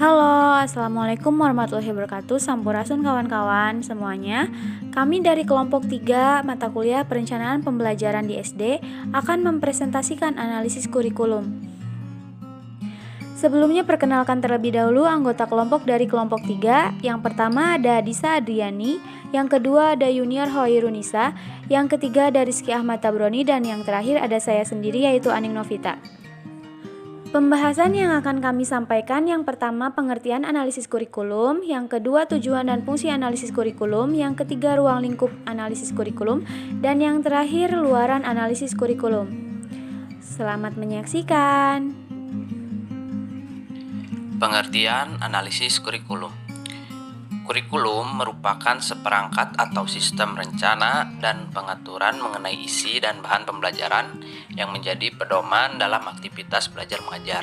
Halo, Assalamualaikum warahmatullahi wabarakatuh. Sampurasun kawan-kawan semuanya. Kami dari kelompok 3 mata kuliah perencanaan pembelajaran di SD akan mempresentasikan analisis kurikulum. Sebelumnya perkenalkan terlebih dahulu anggota kelompok dari kelompok 3. Yang pertama ada Disa Adriani, yang kedua ada Junior Hoirunisa, yang ketiga ada Rizky Ahmad Tabroni, dan yang terakhir ada saya sendiri yaitu Aning Novita. Pembahasan yang akan kami sampaikan yang pertama pengertian analisis kurikulum, yang kedua tujuan dan fungsi analisis kurikulum, yang ketiga ruang lingkup analisis kurikulum, dan yang terakhir luaran analisis kurikulum. Selamat menyaksikan. Pengertian analisis kurikulum. Kurikulum merupakan seperangkat atau sistem rencana dan pengaturan mengenai isi dan bahan pembelajaran yang menjadi pedoman dalam aktivitas belajar mengajar.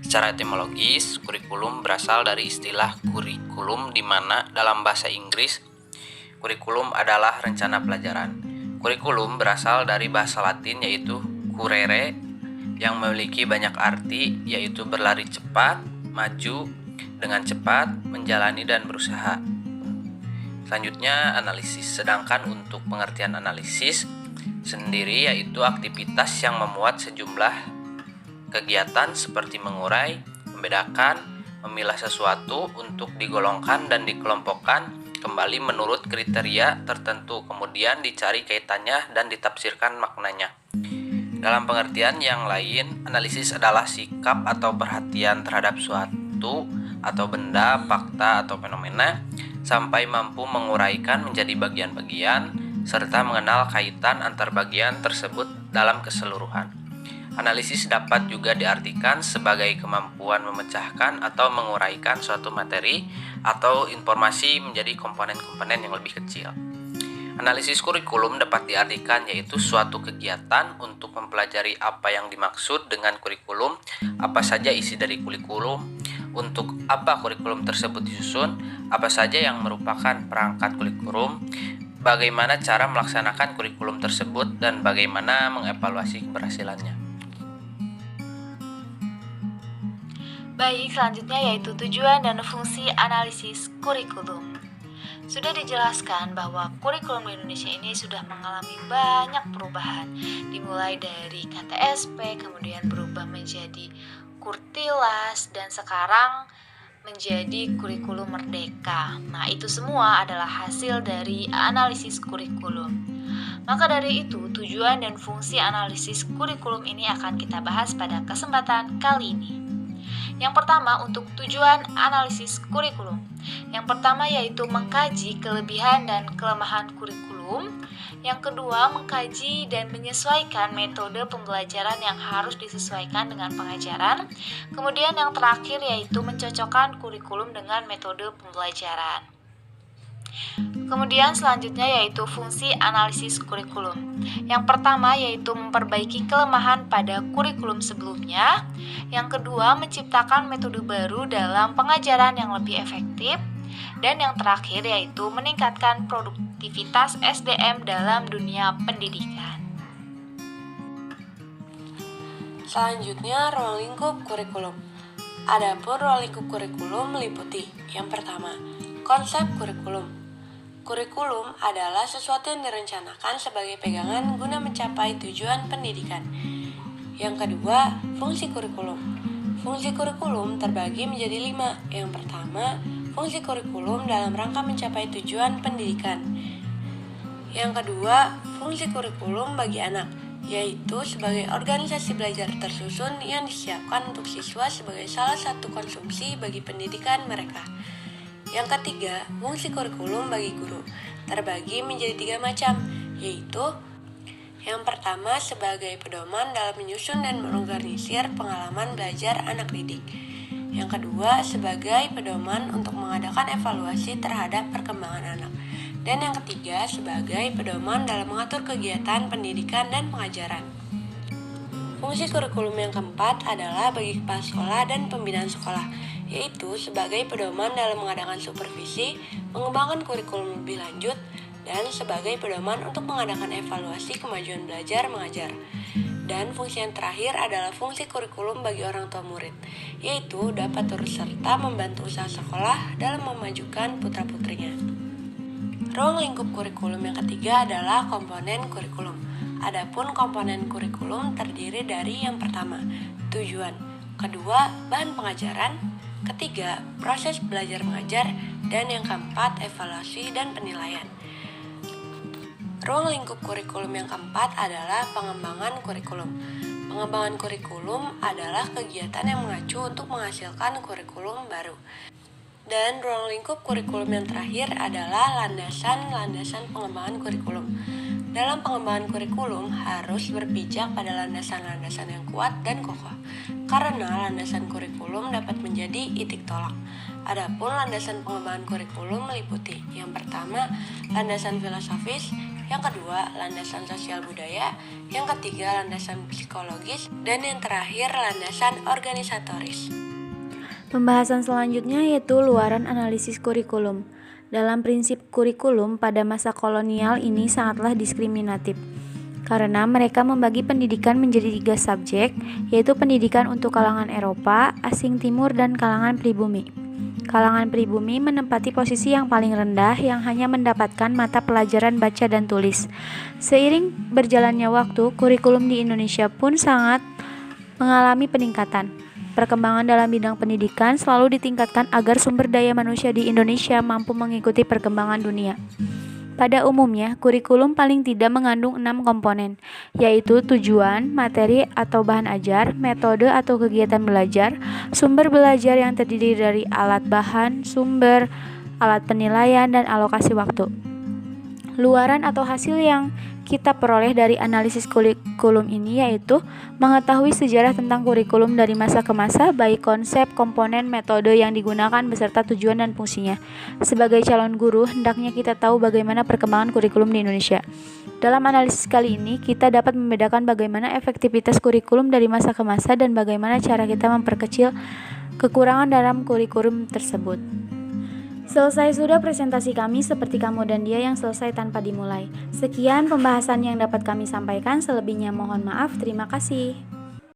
Secara etimologis, kurikulum berasal dari istilah kurikulum di mana dalam bahasa Inggris kurikulum adalah rencana pelajaran. Kurikulum berasal dari bahasa Latin yaitu currere yang memiliki banyak arti yaitu berlari cepat, maju dengan cepat, menjalani dan berusaha. Selanjutnya analisis. Sedangkan untuk pengertian analisis sendiri yaitu aktivitas yang memuat sejumlah kegiatan seperti mengurai, membedakan, memilah sesuatu untuk digolongkan dan dikelompokkan kembali menurut kriteria tertentu, kemudian dicari kaitannya dan ditafsirkan maknanya. Dalam pengertian yang lain, analisis adalah sikap atau perhatian terhadap suatu atau benda, fakta, atau fenomena sampai mampu menguraikan menjadi bagian-bagian serta mengenal kaitan antar bagian tersebut dalam keseluruhan. Analisis dapat juga diartikan sebagai kemampuan memecahkan atau menguraikan suatu materi atau informasi menjadi komponen-komponen yang lebih kecil. Analisis kurikulum dapat diartikan yaitu suatu kegiatan untuk mempelajari apa yang dimaksud dengan kurikulum, apa saja isi dari kurikulum, untuk apa kurikulum tersebut disusun, apa saja yang merupakan perangkat kurikulum, bagaimana cara melaksanakan kurikulum tersebut, dan bagaimana mengevaluasi keberhasilannya. Baik, selanjutnya yaitu tujuan dan fungsi analisis kurikulum. Sudah dijelaskan bahwa kurikulum di Indonesia ini sudah mengalami banyak perubahan, dimulai dari KTSP, kemudian berubah menjadi Kurtilas, dan sekarang menjadi kurikulum merdeka. Nah, itu semua adalah hasil dari analisis kurikulum. Maka dari itu, tujuan dan fungsi analisis kurikulum ini akan kita bahas pada kesempatan kali ini. Yang pertama, untuk tujuan analisis kurikulum. Yang pertama yaitu mengkaji kelebihan dan kelemahan kurikulum. Yang kedua, mengkaji dan menyesuaikan metode pembelajaran yang harus disesuaikan dengan pengajaran. Kemudian yang terakhir yaitu mencocokkan kurikulum dengan metode pembelajaran. Kemudian selanjutnya yaitu fungsi analisis kurikulum. Yang pertama yaitu memperbaiki kelemahan pada kurikulum sebelumnya. Yang kedua, menciptakan metode baru dalam pengajaran yang lebih efektif. Dan yang terakhir yaitu meningkatkan produktivitas SDM dalam dunia pendidikan. Selanjutnya, ruang lingkup kurikulum. Adapun ruang lingkup kurikulum meliputi yang pertama, konsep kurikulum. Kurikulum adalah sesuatu yang direncanakan sebagai pegangan guna mencapai tujuan pendidikan. Yang kedua, fungsi kurikulum. Fungsi kurikulum terbagi menjadi 5. Yang pertama, fungsi kurikulum dalam rangka mencapai tujuan pendidikan. Yang kedua, fungsi kurikulum bagi anak, yaitu sebagai organisasi belajar tersusun yang disiapkan untuk siswa sebagai salah satu konsumsi bagi pendidikan mereka. Yang ketiga, fungsi kurikulum bagi guru terbagi menjadi 3 macam, yaitu yang pertama sebagai pedoman dalam menyusun dan mengorganisir pengalaman belajar anak didik. Yang kedua sebagai pedoman untuk mengadakan evaluasi terhadap perkembangan anak. Dan yang ketiga sebagai pedoman dalam mengatur kegiatan pendidikan dan pengajaran. Fungsi kurikulum yang keempat adalah bagi kepala sekolah dan pembinaan sekolah, yaitu sebagai pedoman dalam mengadakan supervisi, mengembangkan kurikulum lebih lanjut, dan sebagai pedoman untuk mengadakan evaluasi kemajuan belajar mengajar. Dan fungsi yang terakhir adalah fungsi kurikulum bagi orang tua murid, yaitu dapat turut serta membantu usaha sekolah dalam memajukan putra-putrinya. Ruang lingkup kurikulum yang ketiga adalah komponen kurikulum. Adapun komponen kurikulum terdiri dari yang pertama, tujuan, kedua, bahan pengajaran, ketiga, proses belajar mengajar, dan yang keempat, evaluasi dan penilaian. Ruang lingkup kurikulum yang keempat adalah pengembangan kurikulum. Pengembangan kurikulum adalah kegiatan yang mengacu untuk menghasilkan kurikulum baru. Dan ruang lingkup kurikulum yang terakhir adalah landasan-landasan pengembangan kurikulum. Dalam pengembangan kurikulum harus berpijak pada landasan-landasan yang kuat dan kokoh, karena landasan kurikulum dapat menjadi titik tolak. Adapun landasan pengembangan kurikulum meliputi yang pertama, landasan filosofis, yang kedua, landasan sosial budaya, yang ketiga, landasan psikologis, dan yang terakhir, landasan organisatoris. Pembahasan selanjutnya yaitu luaran analisis kurikulum. Dalam prinsip kurikulum pada masa kolonial ini sangatlah diskriminatif, karena mereka membagi pendidikan menjadi 3 subjek, yaitu pendidikan untuk kalangan Eropa, asing timur, dan kalangan pribumi. Kalangan pribumi menempati posisi yang paling rendah yang hanya mendapatkan mata pelajaran baca dan tulis. Seiring berjalannya waktu, kurikulum di Indonesia pun sangat mengalami peningkatan. Perkembangan dalam bidang pendidikan selalu ditingkatkan agar sumber daya manusia di Indonesia mampu mengikuti perkembangan dunia. Pada umumnya, kurikulum paling tidak mengandung 6 komponen, yaitu tujuan, materi atau bahan ajar, metode atau kegiatan belajar, sumber belajar yang terdiri dari alat bahan, sumber, alat penilaian, dan alokasi waktu. Luaran atau hasil yang kita peroleh dari analisis kurikulum ini yaitu mengetahui sejarah tentang kurikulum dari masa ke masa, baik konsep, komponen, metode yang digunakan beserta tujuan dan fungsinya. Sebagai calon guru, hendaknya kita tahu bagaimana perkembangan kurikulum di Indonesia. Dalam analisis kali ini, kita dapat membedakan bagaimana efektivitas kurikulum dari masa ke masa dan bagaimana cara kita memperkecil kekurangan dalam kurikulum tersebut. Selesai sudah presentasi kami seperti kamu dan dia yang selesai tanpa dimulai. Sekian pembahasan yang dapat kami sampaikan, selebihnya mohon maaf, terima kasih.